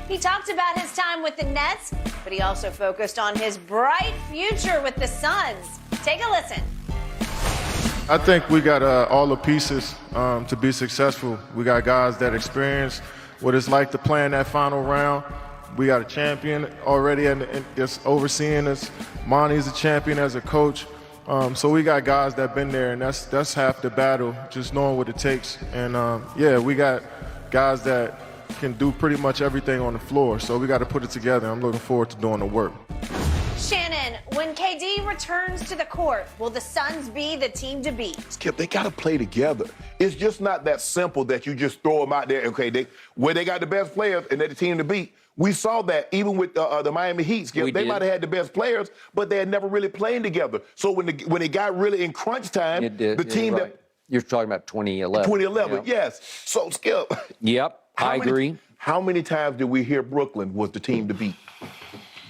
He talked about his time with the Nets, but he also focused on his bright future with the Suns. Take a listen. I think we got all the pieces to be successful. We got guys that experience what it's like to play in that final round. We got a champion already and that's overseeing us. Monty's a champion as a coach. So we got guys that been there, and that's half the battle, just knowing what it takes. And yeah, we got guys that can do pretty much everything on the floor. So we got to put it together. I'm looking forward to doing the work. Shannon, when KD returns to the court, will the Suns be the team to beat? Skip, they got to play together. It's just not that simple that you just throw them out there. Okay, where they got the best players and they're the team to beat. We saw that even with the Miami Heat, Skip. They might have had the best players, but they had never really played together. So when it got really in crunch time, the team right. that... You're talking about 2011. 2011, yes. So, Skip... Yep, I agree. How many times did we hear Brooklyn was the team to beat?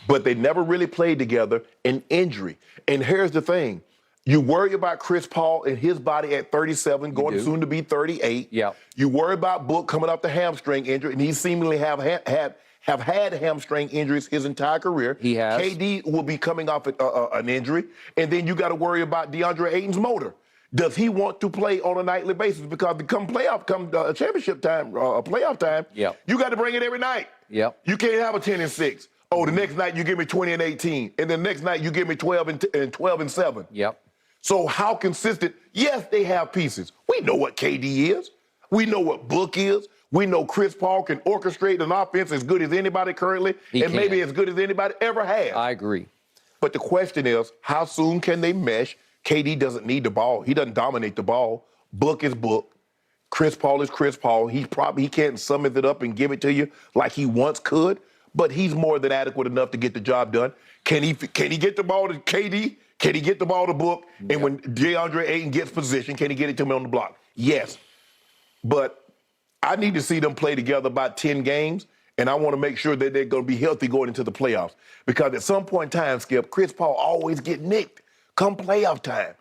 But they never really played together in injury. And here's the thing. You worry about Chris Paul and his body at 37, going soon to be 38. Yeah. You worry about Book coming off the hamstring injury, and he seemingly have had hamstring injuries his entire career. He has. KD will be coming off an injury. And then you got to worry about DeAndre Ayton's motor. Does he want to play on a nightly basis? Because come championship time, playoff time, you got to bring it every night. Yep. You can't have a 10-6. Oh, the next night you give me 20-18, and the next night you give me 12-7. Yep. So how consistent? Yes, they have pieces. We know what KD is. We know what Book is. We know Chris Paul can orchestrate an offense as good as anybody currently, maybe as good as anybody ever has. I agree. But the question is, how soon can they mesh? KD doesn't need the ball. He doesn't dominate the ball. Book is Book. Chris Paul is Chris Paul. He can't sum it up and give it to you like he once could, but he's more than adequate enough to get the job done. Can he get the ball to KD? Can he get the ball to Book? Yep. And when DeAndre Ayton gets position, can he get it to me on the block? Yes. But I need to see them play together about 10 games, and I want to make sure that they're going to be healthy going into the playoffs. Because at some point in time, Skip, Chris Paul always get nicked come playoff time.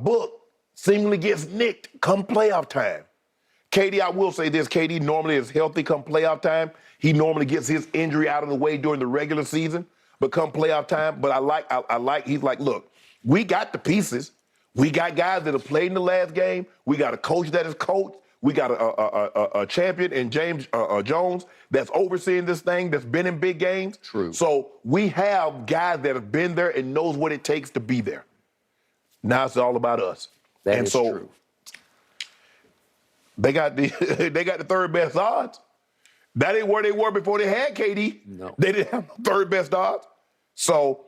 Book seemingly gets nicked come playoff time. KD, I will say this, KD normally is healthy come playoff time. He normally gets his injury out of the way during the regular season, but come playoff time, but he's like, look, we got the pieces. We got guys that have played in the last game. We got a coach that is coached. We got a champion in James Jones that's overseeing this thing, that's been in big games. True. So we have guys that have been there and knows what it takes to be there. Now it's all about us. That is true. They got the third best odds. That ain't where they were before they had KD. No. They didn't have the third best odds. So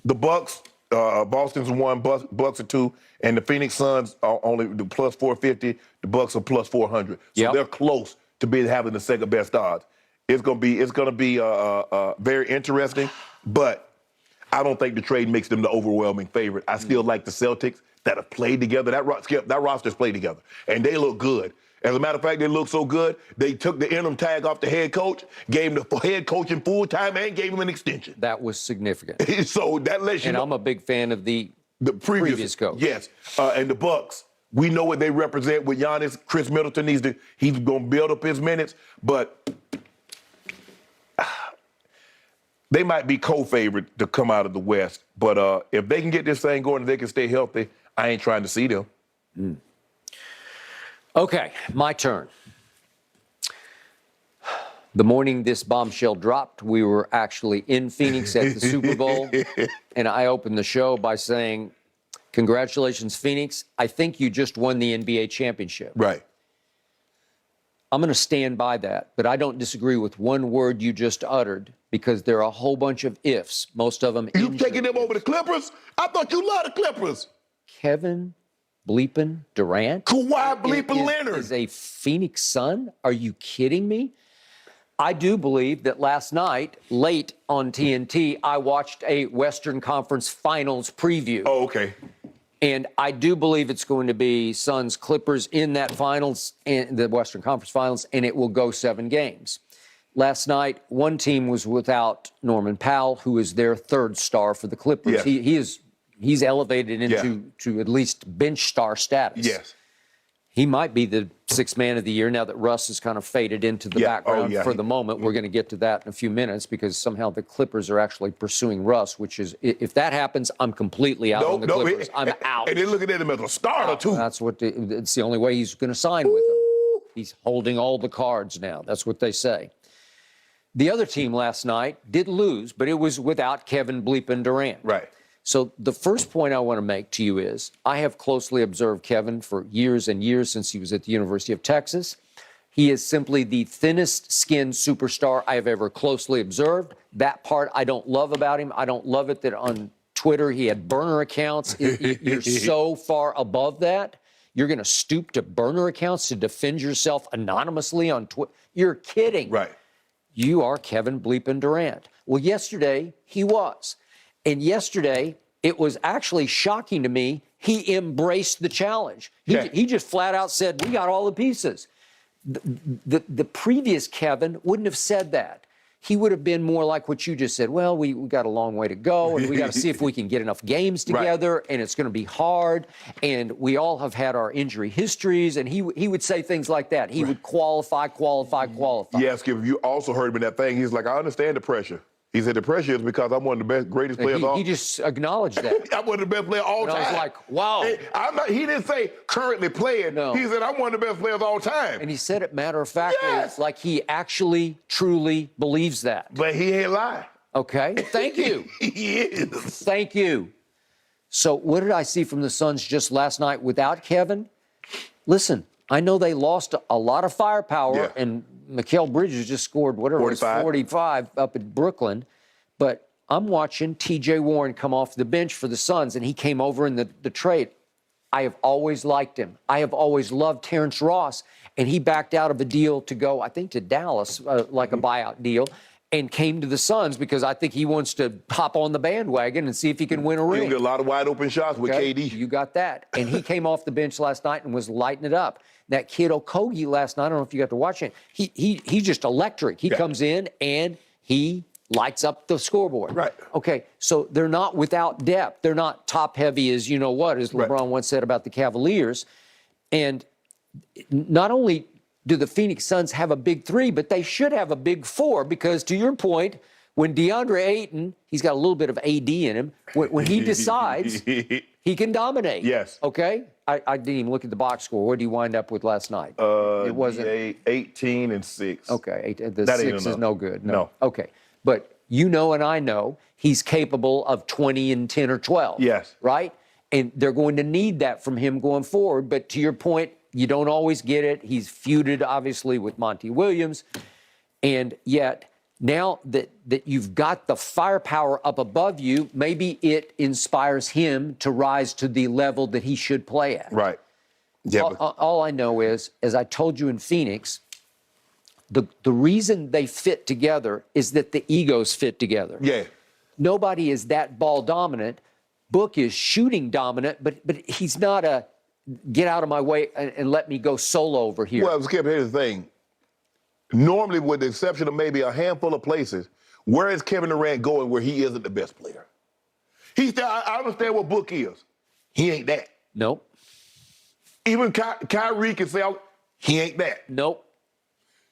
the Bucks, Boston's 1, Bucks are 2, and the Phoenix Suns are only the plus 450. The Bucks are plus 400. So they're close to having the second best odds. It's gonna be very interesting, but I don't think the trade makes them the overwhelming favorite. I still like the Celtics that have played together. That roster's played together, and they look good. As a matter of fact, they look so good, they took the interim tag off the head coach, gave him the head coaching full time, and gave him an extension. That was significant. So that lets you know. And I'm a big fan of the previous coach. Yes, and the Bucks. We know what they represent with Giannis. Chris Middleton he's going to build up his minutes, but they might be co-favorite to come out of the West. But if they can get this thing going and they can stay healthy, I ain't trying to see them. Okay, my turn. The morning this bombshell dropped, we were actually in Phoenix at the Super Bowl, and I opened the show by saying, congratulations, Phoenix. I think you just won the NBA championship. Right. I'm going to stand by that, but I don't disagree with one word you just uttered because there are a whole bunch of ifs, most of them You taking them over the Clippers? I thought you loved the Clippers. Kevin bleeping Durant? Kawhi bleeping Leonard. Is a Phoenix Sun? Are you kidding me? I do believe that last night, late on TNT, I watched a Western Conference Finals preview. Oh, okay. And I do believe it's going to be Suns Clippers in that finals, in the Western Conference Finals, and it will go 7 games. Last night, one team was without Norman Powell, who is their third star for the Clippers. Yeah. He's elevated into to at least bench star status. Yes. He might be the sixth man of the year now that Russ has kind of faded into the background for the moment. We're going to get to that in a few minutes because somehow the Clippers are actually pursuing Russ, which is, if that happens, I'm completely out on the Clippers. I'm out. And they're looking at him as a starter, too. That's what it's the only way he's going to sign with them. He's holding all the cards now. That's what they say. The other team last night did lose, but it was without Kevin Bleepin Durant. Right. So the first point I want to make to you is I have closely observed Kevin for years and years since he was at the University of Texas. He is simply the thinnest skinned superstar I have ever closely observed. That part I don't love about him. I don't love it that on Twitter he had burner accounts. You're so far above that. You're going to stoop to burner accounts to defend yourself anonymously on Twitter. You're kidding. Right. You are Kevin Bleepin Durant. Well, yesterday he was. And yesterday, it was actually shocking to me. He embraced the challenge. He just flat out said, we got all the pieces. The previous Kevin wouldn't have said that. He would have been more like what you just said. Well, we got a long way to go, and we got to see if we can get enough games together, and it's going to be hard, and we all have had our injury histories, and he would say things like that. He would qualify. Yes, Skip, you also heard him in that thing. He's like, I understand the pressure. He said the pressure is because I'm one of the best, greatest players all time. He just acknowledged that. I'm one of the best players all time. I was like, wow. He didn't say currently playing. No. He said, I'm one of the best players all time. And he said it matter-of-factly, Yes. like he actually, truly believes that. But he ain't lying. Okay, thank you. He is. Thank you. So what did I see from the Suns just last night without Kevin? Listen, I know they lost a lot of firepower, and Mikal Bridges just scored whatever 45. it was, 45 up at Brooklyn. But I'm watching T.J. Warren come off the bench for the Suns, and he came over in the trade. I have always liked him. I have always loved Terrence Ross, and he backed out of a deal to go, I think, to Dallas, like a buyout deal, and came to the Suns because I think he wants to hop on the bandwagon and see if he can win a ring. He'll get a lot of wide open shots with KD. You got that. And he came off the bench last night and was lighting it up. That kid Okogie last night, I don't know if you got to watch it, he's just electric. He comes in and he lights up the scoreboard. Right. Okay, so they're not without depth. They're not top-heavy as you know what, as LeBron once said about the Cavaliers. And not only do the Phoenix Suns have a big three, but they should have a big four because, to your point, when DeAndre Ayton, he's got a little bit of AD in him, when he decides, he can dominate. Yes. Okay? I didn't even look at the box score. What did he wind up with last night? It wasn't 18 and 6. Okay, the That ain't 6 is enough. no good. No. Okay, but you know and I know he's capable of 20 and 10 or 12. Yes. Right? And they're going to need that from him going forward. But to your point, you don't always get it. He's feuded, obviously, with Monty Williams. And yet, now that you've got the firepower up above you, maybe it inspires him to rise to the level that he should play at. Right. Yeah. All I know is, as I told you in Phoenix, the reason they fit together is that the egos fit together. Yeah. Nobody is that ball dominant. Book is shooting dominant, but he's not a get out of my way and let me go solo over here. Well, Skip, here's the thing. Normally, with the exception of maybe a handful of places, where is Kevin Durant going where he isn't the best player? I understand what Book is. He ain't that. Nope. Even Kyrie can say, he ain't that. Nope.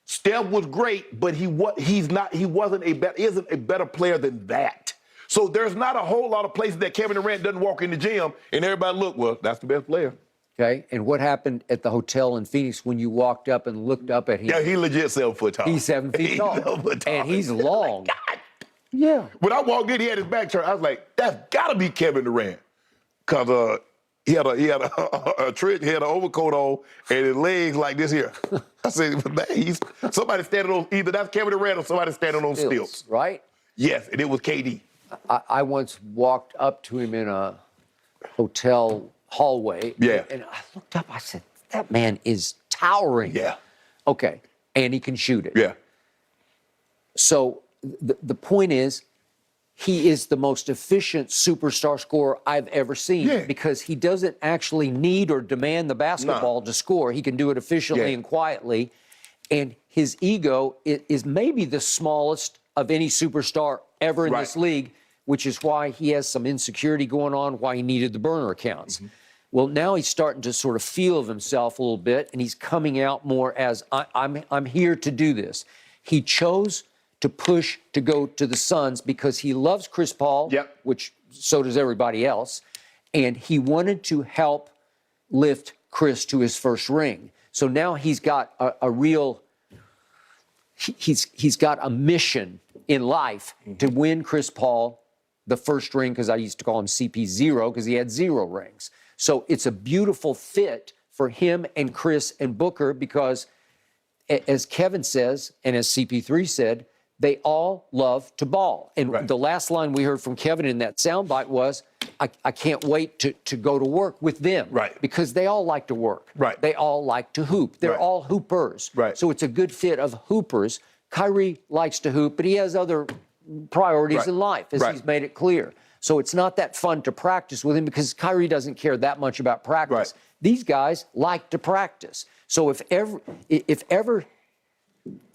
Steph was great, but isn't a better player than that. So there's not a whole lot of places that Kevin Durant doesn't walk in the gym and everybody look, well, that's the best player. Okay, and what happened at the hotel in Phoenix when you walked up and looked up at him? Yeah, he legit 7 foot tall. He's 7 feet tall. 7 foot tall. And he's long. God. Yeah. When I walked in, he had his back turned. I was like, that's got to be Kevin Durant. Because he had a trench, he had an overcoat on, and his legs like this here. I said, man, somebody standing on, either that's Kevin Durant or somebody standing on stilts. Right? Yes, and it was KD. I once walked up to him in a hotel hallway. Yeah. And I looked up, I said, that man is towering. Yeah. Okay, and he can shoot it. Yeah. So the point is, he is the most efficient superstar scorer I've ever seen because he doesn't actually need or demand the basketball to score. He can do it efficiently and quietly. And his ego is maybe the smallest of any superstar ever in this league, which is why he has some insecurity going on, why he needed the burner accounts. Well, now he's starting to sort of feel of himself a little bit, and he's coming out more as I'm here to do this. He chose to push to go to the Suns because he loves Chris Paul, Yep. which so does everybody else, and he wanted to help lift Chris to his first ring. So now he's got a real he's got a mission in life to win Chris Paul the first ring, because I used to call him CP0 because he had 0 rings. So it's a beautiful fit for him and Chris and Booker because, as Kevin says and as CP3 said, they all love to ball. And the last line we heard from Kevin in that soundbite was, I can't wait to go to work with them. Right. Because they all like to work. Right. They all like to hoop. They're all hoopers. Right. So it's a good fit of hoopers. Kyrie likes to hoop, but he has other priorities in life, as he's made it clear. So it's not that fun to practice with him because Kyrie doesn't care that much about practice. These guys like to practice. So if ever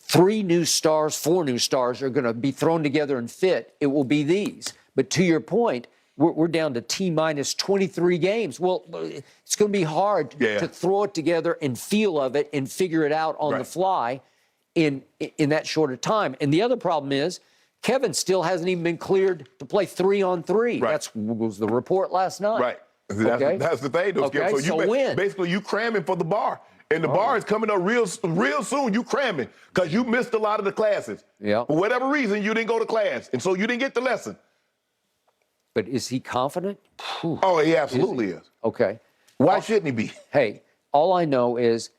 3 new stars, 4 new stars are going to be thrown together and fit, it will be these. But to your point, we're down to T-minus 23 games. Well, it's going to be hard to throw it together and feel of it and figure it out on the fly in that short a time. And the other problem is Kevin still hasn't even been cleared to play 3-on-3. That was the report last night. That's the thing, though, Skip. So basically you cramming for the bar. And the bar is coming up real soon. You cramming because you missed a lot of the classes. For whatever reason, you didn't go to class. And so you didn't get the lesson. But is he confident? Oh, he absolutely is. Okay. Why shouldn't he be? Hey, all I know is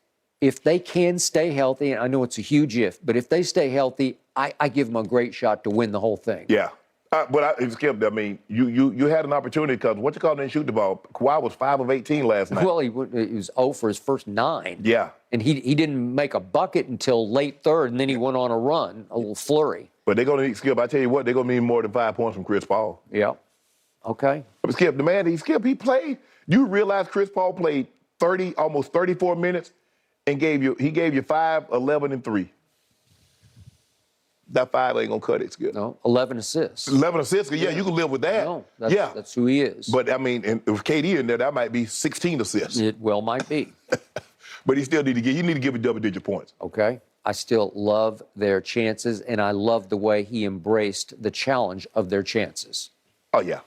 if they can stay healthy, and I know it's a huge if, but if they stay healthy, I give them a great shot to win the whole thing. Skip, I mean, you had an opportunity because didn't shoot the ball. Kawhi was 5 of 18 last night. Well, he was 0 for his first 9. Yeah. And he didn't make a bucket until late third, and then he went on a run, a little flurry. But they're going to need, Skip, I tell you what, they're going to need more than 5 points from Chris Paul. Yeah. Okay. But Skip, he played. You realize Chris Paul played almost 34 minutes and gave you 5, 11, and 3. That 5 ain't gonna cut it, Skip. No, 11 assists. 11 assists, you can live with that. No, that's who he is. But, I mean, and with KD in there, that might be 16 assists. It well might be. But you need to give him double-digit points. Okay. I still love their chances, and I love the way he embraced the challenge of their chances. Oh, yeah.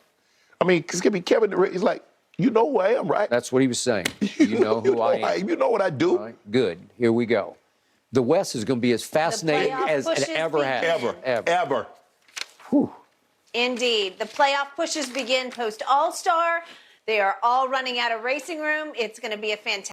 I mean, Kevin, he's like, you know who I am, right? That's what he was saying. You know who I am. You know what I do. All right, good. Here we go. The West is going to be as fascinating as it ever has. Ever. Whew. Indeed. The playoff pushes begin post All-Star. They are all running out of racing room. It's going to be a fantastic